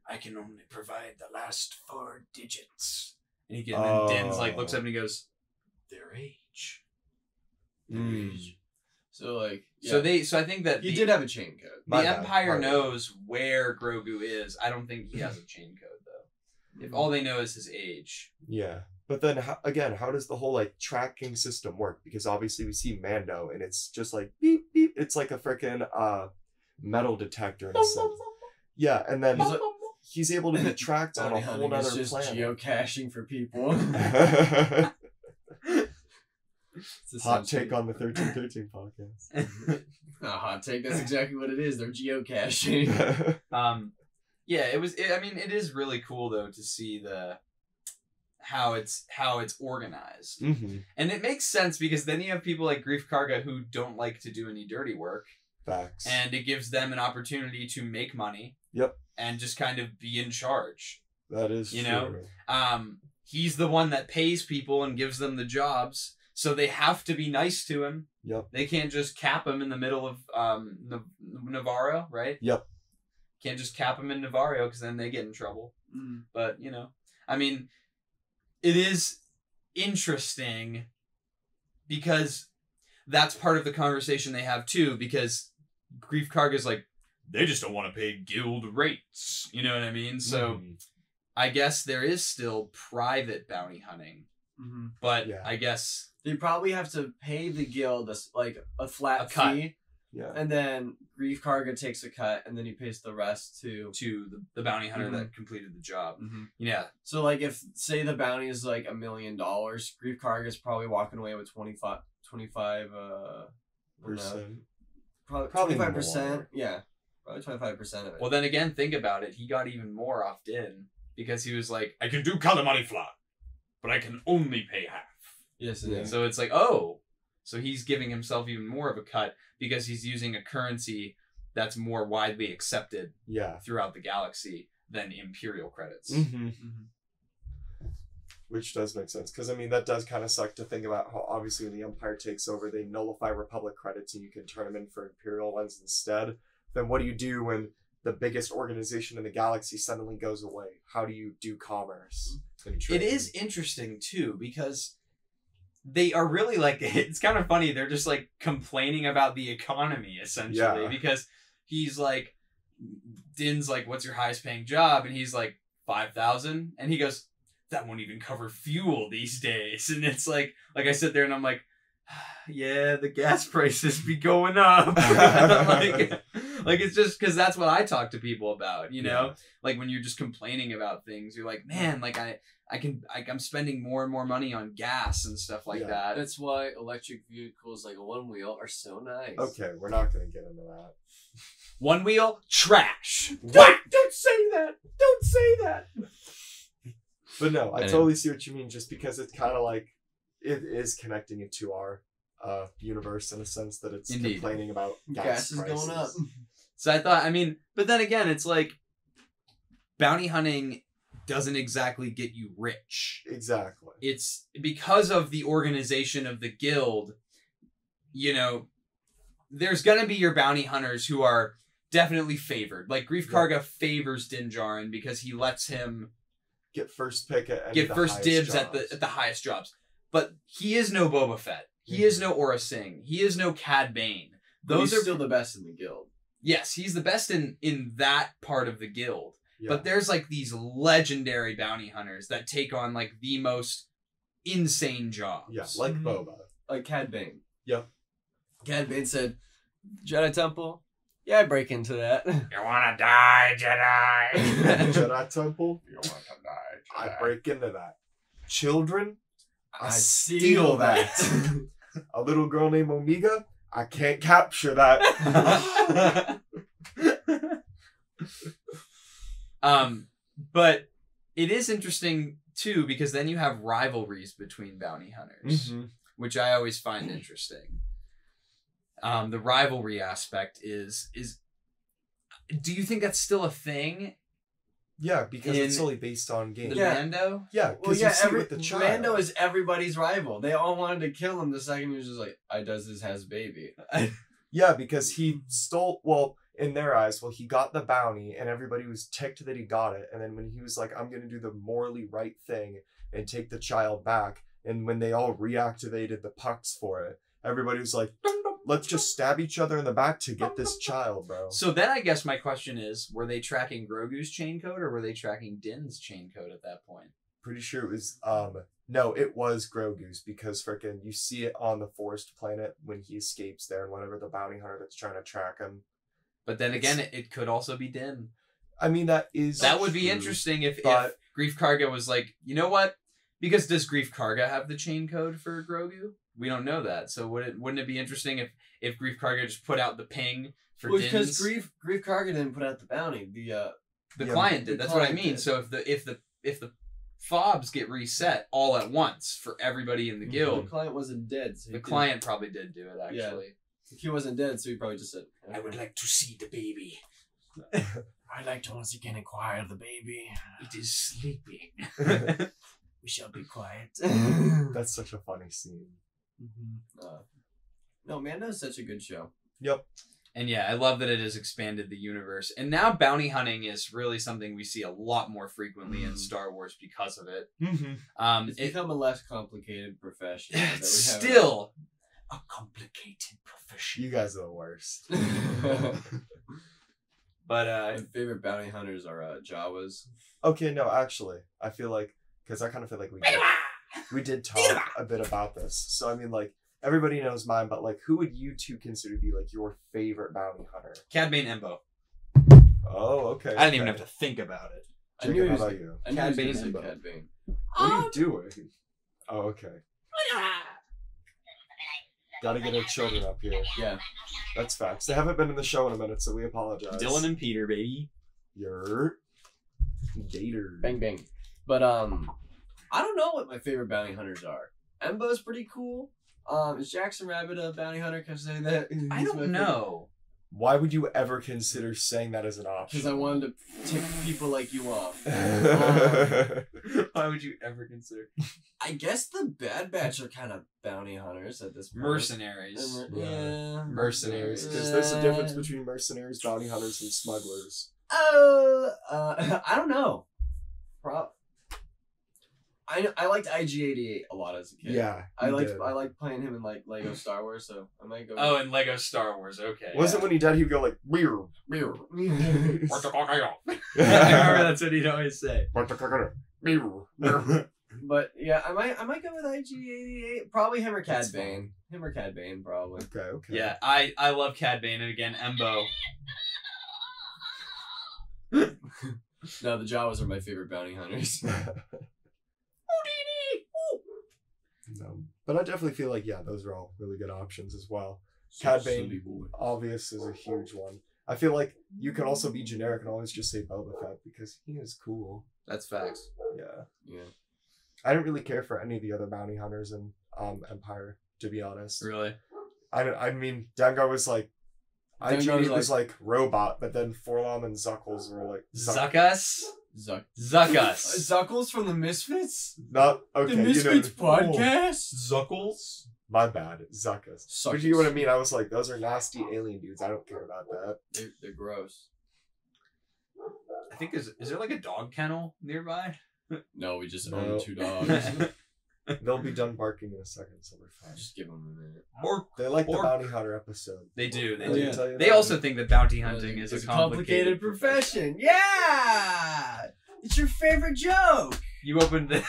I can only provide the last 4 digits. And then Din's like looks up and he goes, their age. Mm. so like So I think that he did have a chain code. My the bad, Empire my bad. knows where Grogu is. I don't think he has a chain code though. If all they know is his age. Yeah. But then again, how does the whole like tracking system work? Because obviously we see Mando and it's just like beep beep. It's like a freaking metal detector in a sense. Yeah, and then he's able to be tracked on a Bounty whole hunting is other just planet. geocaching for people. It's Hot essentially- take on the 1313 podcast. A hot take. That's exactly what it is. They're geocaching. Yeah, it is really cool though to see how it's organized. Mm-hmm. And it makes sense because then you have people like Grief Karga who don't like to do any dirty work. Facts. And it gives them an opportunity to make money. Yep. And just kind of be in charge. That is You true. know? He's the one that pays people and gives them the jobs, so they have to be nice to him. Yep. They can't just cap him in the middle of Navarro, right? Yep. Can't just cap him in Navarro because then they get in trouble. Mm. But, you know, I mean, it is interesting because that's part of the conversation they have too, because Grief Karga's like, they just don't want to pay guild rates. You know what I mean? So Mhm. I guess there is still private bounty hunting, Mhm. but Yeah. I guess They probably have to pay the guild like a flat A cut. fee, Yeah. and then Grief Karga takes a cut, and then he pays the rest to. to the bounty hunter Mhm. that completed the job. Mm-hmm. Yeah. So like if say the bounty is like $1 million, Grief Karga is probably walking away with 25 Percent. probably Probably 25%. more. Yeah, probably 25% of it. Well, then again, think about it. He got even more off Din because he was like, I can do calamari flat, but I can only pay half. yes, it Yeah. is. So it's like, oh, so he's giving himself even more of a cut because he's using a currency that's more widely accepted Yeah. throughout the galaxy than Imperial credits. Mm-hmm. Which does make sense, because I mean that does kind of suck to think about how obviously when the Empire takes over, they nullify Republic credits and you can turn them in for Imperial ones instead. Then what do you do when the biggest organization in the galaxy suddenly goes away? How do you do commerce and trade? It is interesting too, because they are really like, it's kind of funny, they're just like complaining about the economy essentially. Yeah. Because he's like, Din's like, what's your highest paying job? And he's like, 5,000. And he goes, that won't even cover fuel these days. And it's like I sit there and I'm like, yeah, the gas prices be going up. like it's just because that's what I talk to people about, you know? Yeah. Like when you're just complaining about things, you're like, man, like I'm spending more and more money on gas and stuff like Yeah. that. That's why electric vehicles like a one wheel are so nice. Okay, we're not going to get into that. One wheel, trash. Don't say that! Don't say that! But no, I And- totally see what you mean, just because it's kind of like, it is connecting it to our universe in a sense that it's Indeed. complaining about Gas is prices. going up. So I thought, I mean, but then again, it's like bounty hunting doesn't exactly get you rich. Exactly. It's because of the organization of the guild, you know, there's going to be your bounty hunters who are definitely favored. Like Grief Karga favors Din Djarin because he lets him Get first pick at any get of the first highest dibs jobs. at the highest jobs. But he is no Boba Fett. He is no Aura Singh. He is no Cad Bane. Those He's are still the best in the guild. yes, he's the best in that part of the guild. Yeah. But there's like these legendary bounty hunters that take on like the most insane jobs. Yeah, like Boba. Like Cad Bane. Yeah. Cad Bane said, Jedi Temple? Yeah, I break into that. You wanna die, Jedi? Jedi Temple? You wanna die, I break into that. Children? I steal steal that. A little girl named Omega? I can't capture that. But it is interesting too because then you have rivalries between bounty hunters, which I always find interesting. The rivalry aspect is do you think that's still a thing Yeah, because it's In solely based on the games. Yeah. Mando? Yeah, Well, because yeah, you see with the child. Mando is everybody's rival. They all wanted to kill him the second he was just like, I does this has baby. Yeah, because he stole, well, in their eyes, well, he got the bounty and everybody was ticked that he got it. And then when he was like, I'm going to do the morally right thing and take the child back. And when they all reactivated the pucks for it, everybody was like, let's just stab each other in the back to get this child, bro. So then I guess my question is, were they tracking Grogu's chain code or were they tracking Din's chain code at that point? Pretty sure it was, no, it was Grogu's because frickin' you see it on the forest planet when he escapes there and whenever the bounty hunter that's trying to track him. But then again, it could also be Din. I mean, that is That would be true, interesting if but- Grief Karga was like, you know what? Because does Grief Karga have the chain code for Grogu? We don't know that. So wouldn't it be interesting if Grief Karga just put out the ping for Well, Din's? because Grief Karga didn't put out the bounty. The Yeah, client the did. That's what I client mean. did. So if the fobs get reset all at once for everybody in the the guild, client wasn't dead. So he the didn't- client probably did do it Yeah. actually. He wasn't dead, so he probably just said, I would like to see the baby. I'd like to once again acquire the baby. It is sleeping. We shall be quiet. That's such a funny scene. No, Mando's such a good show. Yep. And yeah, I love that it has expanded the universe. And now bounty hunting is really something we see a lot more frequently in Star Wars because of it. It's become a less complicated profession. that we It's have. still a complicated profession. You guys are the worst. But My favorite bounty hunters are Jawas. Okay, no, actually, I feel like, because I kind of feel like we did talk a bit about this. So, I mean, like, everybody knows mine, but, like, who would you two consider to be, like, your favorite bounty hunter? Cad Bane Embo. Oh, okay. I didn't even have to think about it. I knew Jacob, he how was about you? I knew Cad he was Bane gonna say Embo. Cad Bane. What are you doing? Oh, okay. Gotta get our children up here. Yeah. That's facts. They haven't been in the show in a minute, so we apologize. Dylan and Peter, baby. You're Gator. Bang bang. But I don't know what my favorite bounty hunters are. Embo's pretty cool. Is Jackson Rabbit a bounty hunter? Can I say that? I He's my don't favorite. know. Why would you ever consider saying that as an option? Because I wanted to tick people like you off. Why would you ever consider I guess the Bad Batch are kind of bounty hunters at this point. mercenaries? Yeah. Mercenaries, because there's a difference between mercenaries, bounty hunters, and smugglers. I don't know. I liked IG-88 a lot as a kid. Yeah, I you liked did. playing him in like Lego Star Wars, so I might go. Oh, and Lego Star Wars. Okay. Wasn't when he died, he'd go like, "Weird." I remember that's what he'd always say. But yeah, I might go with IG-88. Probably him or Cad That's Bane. Him or Cad Bane, probably. Okay. Yeah, I love Cad Bane, and again, Embo. No, the Jawas are my favorite bounty hunters. No, but I definitely feel like those are all really good options as well. Cad Bane, obvious, is a huge one. I feel like you can also be generic and always just say Boba Fett because he is cool. That's facts. Yeah. I didn't really care for any of the other bounty hunters in Empire, to be honest. Really? I mean, Dengar was like, IG was like robot, but then Forlom and Zuckles were like Zuckus? Zuckus. Zuckles from the Misfits? Not okay. The Misfits podcast? Zuckles? My bad, Zuckus. But you know what I mean? I was like, those are nasty alien dudes. I don't care about that. They're gross. I think is there like a dog kennel nearby? No, we just No. own 2 dogs. They'll be done barking in a second, so we're fine. Just give them a minute. They like the Or- bounty hunter episode. They do. They Did do. I tell you They that? also think that bounty hunting is It's a complicated profession. Yeah! It's your favorite joke! You opened the.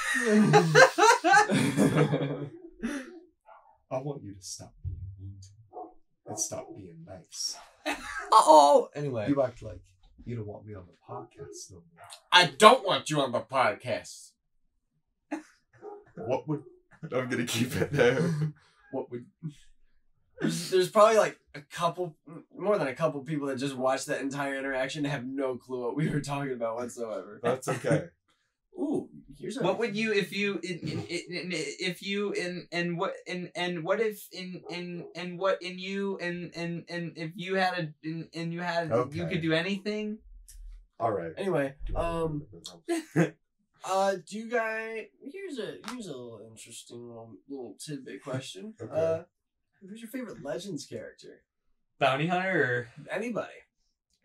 I want you to stop being mean to me and stop being nice. Uh-oh! Anyway. You act like you don't want me on the podcast no more. I don't want you on the podcast. What would... I'm gonna keep it there. What would... There's probably like more than a couple people that just watched that entire interaction and have no clue what we were talking about whatsoever. That's okay. Ooh, here's What would you if you if you and what if if you had you Okay. could do anything? All right. Anyway, Do you want do you guys? Here's a little interesting little tidbit question. Okay. Who's your favorite Legends character? Bounty hunter or Anybody?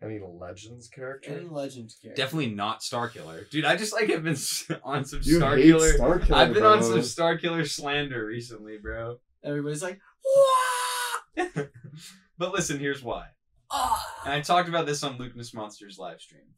any Legends character? Any Legends character? definitely not Starkiller, dude. I just like have been on some You hate Starkiller. Starkiller, I've been bro. on some Starkiller slander recently, bro. Everybody's like, what? But listen, here's why. Ah. And I talked about this on Lukeness Monsters live stream.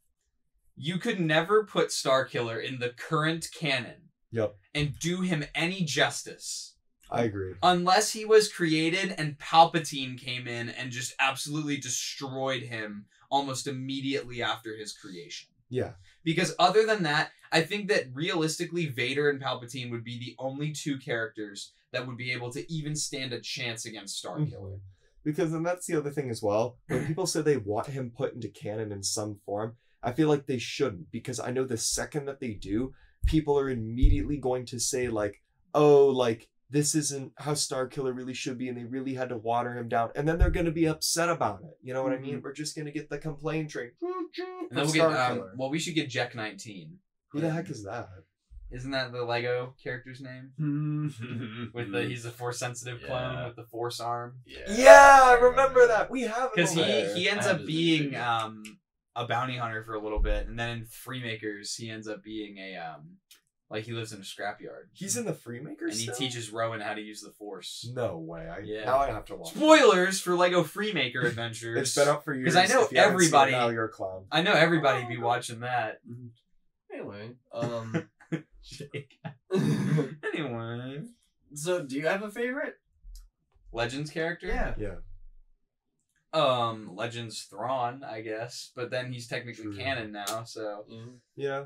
You could never put Starkiller in the current canon Yep. and do him any justice I agree. unless he was created and Palpatine came in and just absolutely destroyed him almost immediately after his creation. Yeah. Because other than that, I think that realistically Vader and Palpatine would be the only 2 characters that would be able to even stand a chance against Starkiller. Because then that's the other thing as well. When people say they want him put into canon in some form, I feel like they shouldn't. Because I know the second that they do, people are immediately going to say like, oh, like, this isn't how Starkiller really should be, and they really had to water him down. And then they're going to be upset about it. You know what I mean? We're just going to get the complaint train. And then we'll get, well, we should get Jack 19. Who the heck is that? Isn't that the Lego character's name? With the he's a Force sensitive clone with the Force arm. Yeah, I remember that. We have him Because over there. he ends I have up his being figure. a bounty hunter for a little bit, and then in Freemakers he ends up being a like he lives in a scrapyard. He's in the Freemakers And he still? teaches Rowan how to use the Force. No way. Yeah. Now I have to watch it. Spoilers for Lego Freemaker Adventures. It's been up for years. 'Cause I know If you haven't seen it everybody- now you're a clown. I know everybody be watching that. Anyway, Anyway. so do you have a favorite? Legends character? Yeah. Yeah. Legends Thrawn, I guess. But then he's technically True. canon now, so Yeah.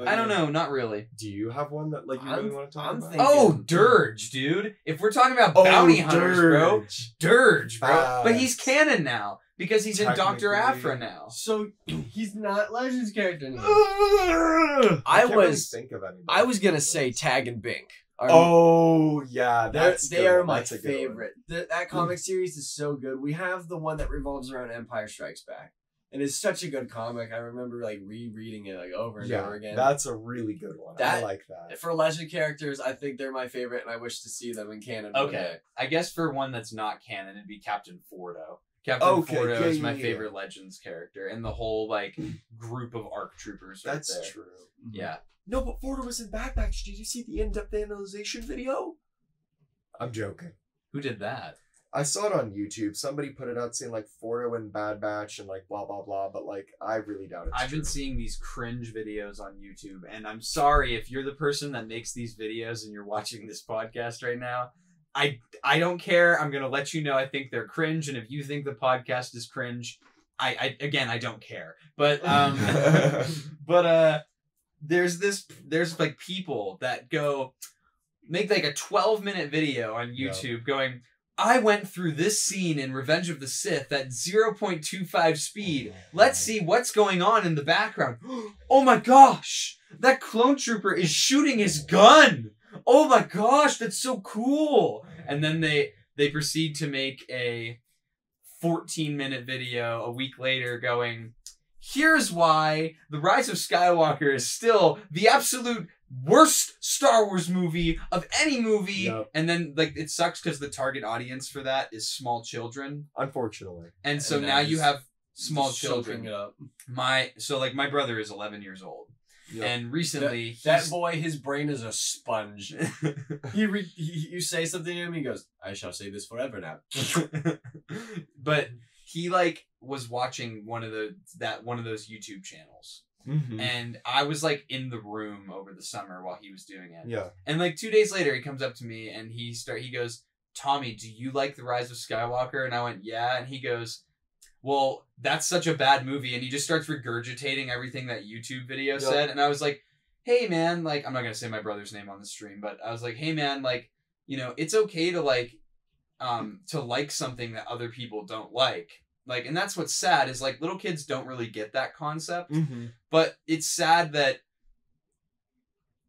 I don't know, not really. Do you have one that like you really want to talk I'm about? thinking- Oh, Dirge, dude. If we're talking about bounty hunters, bro. Dirge, bro. Facts. But he's canon now. Because he's in Dr. Technically. Afra now. So he's not Legends character anymore. I I can't really was think of anybody. I was gonna say Tag and Bink. Oh yeah, They are my That's a good one. favorite. That comic series is so good. We have the one that revolves around Empire Strikes Back, and it's such a good comic. I remember like rereading it like over and over again. That's a really good one. I like that. For legend characters, I think they're my favorite, and I wish to see them in canon. one Okay, day. I guess for one that's not canon, it'd be Captain Fordo. Captain Fordo is my favorite Legends character, and the whole like group of ARC troopers. That's right there. true. Yeah. No, but Fordo was in Bad Batch. Did you see the in-depth analyzation video? I'm joking. Who did that? I saw it on YouTube. Somebody put it out saying like Fordo and Bad Batch and like blah blah blah, but like I really doubt it. I've been seeing these cringe videos on YouTube, and I'm sorry if you're the person that makes these videos and you're watching this podcast right now. I don't care. I'm gonna let you know I think they're cringe, and if you think the podcast is cringe, I don't care. But there's like people that go make like a 12-minute video on YouTube going, I went through this scene in Revenge of the Sith at 0.25 speed. Let's see what's going on in the background. Oh my gosh, that clone trooper is shooting his gun. Oh my gosh, that's so cool. And then they proceed to make a 14-minute video a week later going, here's why The Rise of Skywalker is still the absolute worst Star Wars movie of any movie. Yep. And then like it sucks because the target audience for that is small children. Unfortunately. And so And now you just- have small Just soaking children. it up. My brother is 11 years old. Yep. And recently That boy, his brain is a sponge. he's You say something to him, he goes, "I shall say this forever now." but he like was watching one of those YouTube channels. Mm-hmm. And I was like in the room over the summer while he was doing it. Yeah. And like 2 days later he comes up to me and he goes, Tommy, do you like The Rise of Skywalker? And I went, yeah. And he goes, well, that's such a bad movie. And he just starts regurgitating everything that YouTube video said. And I was like, hey man, like, I'm not going to say my brother's name on the stream, but I was like, hey man, like, you know, it's okay to like something that other people don't like. Like, and that's what's sad is like little kids don't really get that concept, Mm-hmm. but it's sad that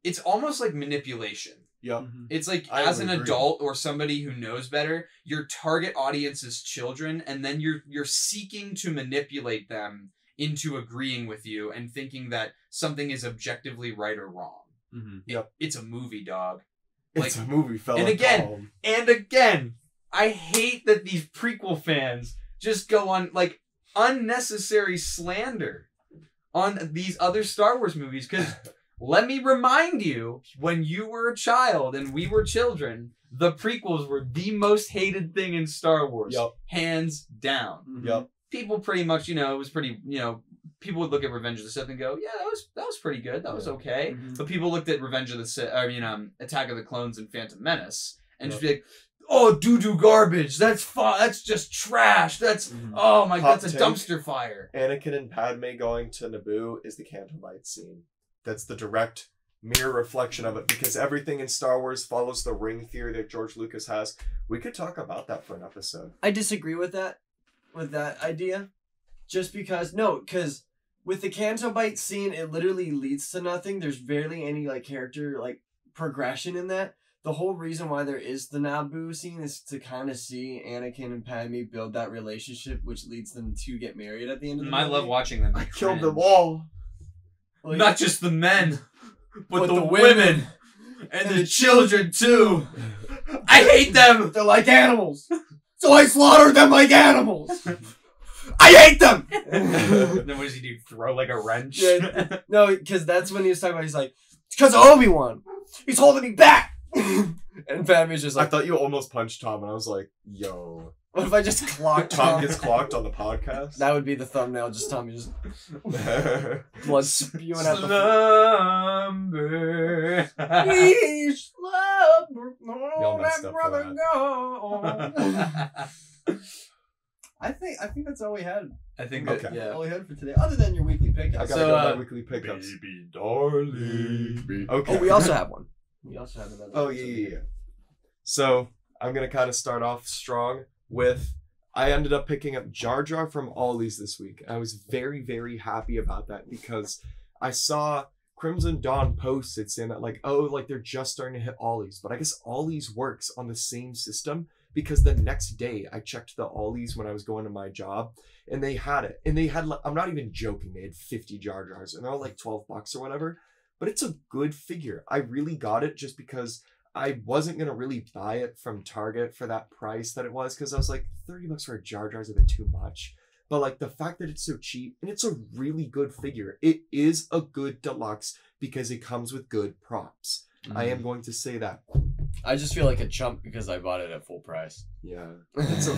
it's almost like manipulation. Yep. It's like I as would an agree. adult or somebody who knows better, your target audience is children, and then you're seeking to manipulate them into agreeing with you and thinking that something is objectively right or wrong. Mm-hmm. Yep. It's a movie, dog. It's a movie, fella. and again- calm. And again, I hate that these prequel fans just go on like unnecessary slander on these other Star Wars movies. Because let me remind you, when you were a child and we were children, the prequels were the most hated thing in Star Wars. Yep. Hands down. Yep. People pretty much, you know, it was pretty, you know, people would look at Revenge of the Sith and go, yeah, that was pretty good. That was Yeah. okay. Mhm. But people looked at Revenge of the Sith, Attack of the Clones and Phantom Menace and just be like, oh, doo-doo garbage. That's that's just trash. That's, oh my god, Hot that's a take. dumpster fire. Anakin and Padme going to Naboo is the Canto Bight scene. That's the direct mirror reflection of it, because everything in Star Wars follows the ring theory that George Lucas has. We could talk about that for an episode. I disagree with that idea, just because with the Canto Bight scene, it literally leads to nothing. There's barely any like character like progression in that. The whole reason why there is the Naboo scene is to kind of see Anakin and Padme build that relationship, which leads them to get married at the end of the I movie. love watching them. I be killed them cringe. all. Like, Not just the men, but the the women. And the children too. I hate them. they're like animals, so I slaughtered them like animals. I hate them. Then what does he do? Throw like a wrench? Yeah. No, because that's when he was talking about. He's like, it's because of Obi-Wan. He's holding me back. And Padme's just I like, thought you almost punched Tom, and I was like, yo. what if I just clocked Tom gets clocked on the podcast? That would be the thumbnail. Just Tommy just blood spewing out the. Slumber. We slumber, Y'all messed up for brother that. go. I think that's all we had. I think that, Okay. yeah. All we had for today, other than your weekly I pickups. gotta So, go to my uh, weekly pickups. Baby darling. Okay. Oh, we also have one. We also have another. Oh, yeah. So, I'm going to kind of start off strong with, I ended up picking up Jar Jar from Ollie's this week. I was very, very happy about that because I saw Crimson Dawn posted saying that like, oh, like they're just starting to hit Ollies, but I guess Ollies works on the same system because the next day I checked the Ollies when I was going to my job and they had it. And they had, I'm not even joking, they had 50 Jar Jars and they're all like $12 or whatever, but it's a good figure. I really got it just because I wasn't going to really buy it from Target for that price that it was because I was like, $30 for a Jar Jar is a bit too much. But like the fact that it's so cheap and it's a really good figure. It is a good deluxe because it comes with good props. I am going to say that. I just feel like a chump because I bought it at full price. Yeah. It's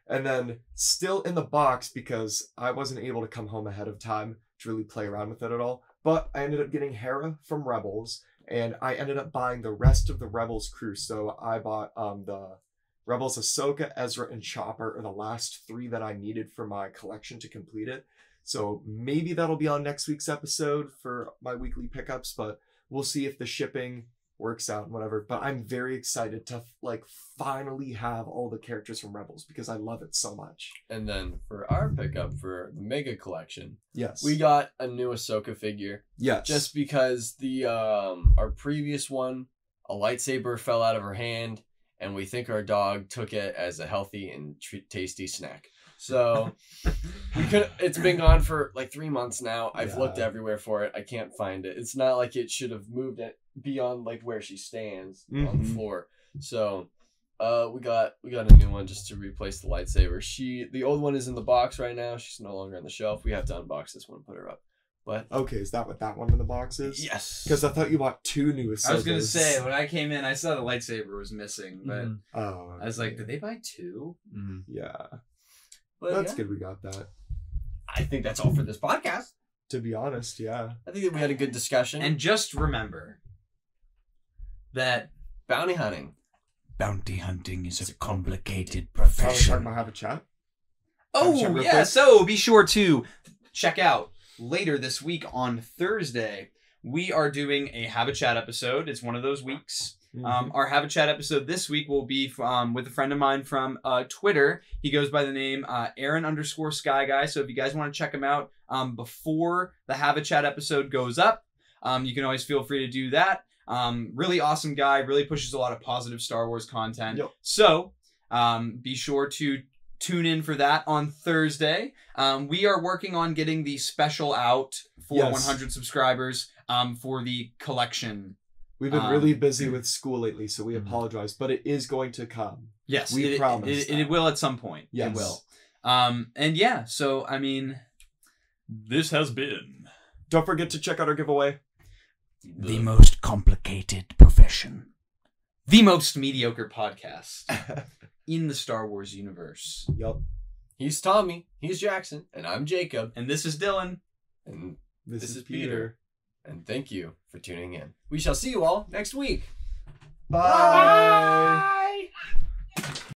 and then still in the box because I wasn't able to come home ahead of time to really play around with it at all. But I ended up getting Hera from Rebels and I ended up buying the rest of the Rebels crew. So I bought the Rebels, Ahsoka, Ezra, and Chopper are the last 3 that I needed for my collection to complete it. So maybe that'll be on next week's episode for my weekly pickups, but we'll see if the shipping works out and whatever. But I'm very excited to like finally have all the characters from Rebels because I love it so much. And then for our pickup for the Mega Collection, Yes. we got a new Ahsoka figure. Yes. Just because the our previous one, a lightsaber fell out of her hand, and we think our dog took it as a healthy and tasty snack. So it's been gone for like 3 months now. I've looked everywhere for it. I can't find it. It's not like it should have moved it beyond like where she stands on the floor. So we got a new one just to replace the lightsaber. The old one is in the box right now. She's no longer on the shelf. We have to unbox this one and put her up. But okay, is that what that one in the box is? yes. Because I thought you bought 2 new Ahsokas. I was gonna say when I came in, I saw the lightsaber was missing, but Oh, I was like, did they buy 2? yeah. But That's yeah, good we got that. I think that's all for this podcast. To be honest, yeah. I think that we had a good discussion. And just remember that bounty hunting. Bounty hunting is a complicated Are we talking profession. about have a chat? Oh, Check real yeah. quick. So be sure to check out later this week on Thursday. We are doing a Have a Chat episode. It's one of those weeks. Our Have a Chat episode this week will be with a friend of mine from Twitter. He goes by the name Aaron_Sky Guy. So if you guys want to check him out before the Have a Chat episode goes up, you can always feel free to do that. Really awesome guy. Really pushes a lot of positive Star Wars content. Yep. So be sure to tune in for that on Thursday. We are working on getting the special out for 100 subscribers for the collection. We've been really busy with school lately, so we apologize, but it is going to come. Yes, we promise. It will at some point. Yes. It will. And yeah, so I mean, this has been. Don't forget to check out our giveaway. The most complicated profession. The most mediocre podcast in the Star Wars universe. Yup. He's Tommy. He's Jackson. And I'm Jacob. And this is Dylan. And This is Peter. And thank you for tuning in. We shall see you all next week. Bye.